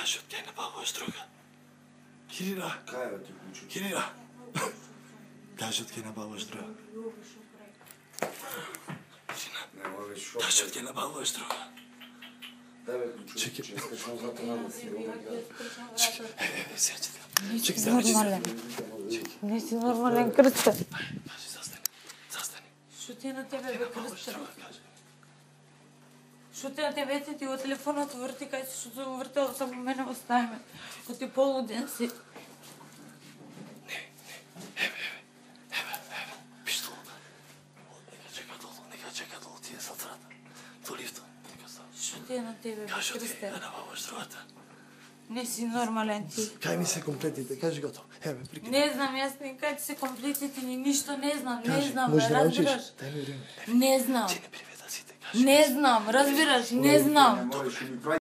Кажи от кај на бабаш друга. Кирила. Кај бе ти ключи? Кирила. Кажи од кај на бабаш друга. Не можеш шо. Кажи од кај на бабаш друга. Дај бе ключи. Чекай, скачам зато на си. Сега Не си нормален. Не си нормален, Крсте. Кажи, застани. Шо ти е на тебе, бе, Крсте? Шо ти е на тебе, ти го телефонот врти, кај си шо се вртел, само мене оставиме. Ко ти полуден си. Виж долу. Нека чека долу, ти е затрата. До лифта. Шо ти е на тебе, бе, Кажи од Крсте? кај на бабаш другата. Не си нормален ти. Кај ми се комплетите, кажи готово. Еве, прикинь. Не знам, јас не кај ти се комплетите ни ништо не знам, не Кажи, знам, може бе, да научиш? разбираш? Дај ми време. Не знам. Ти не приведа сите, кажи. Не знам, разбираш, не знам. Не можеш ми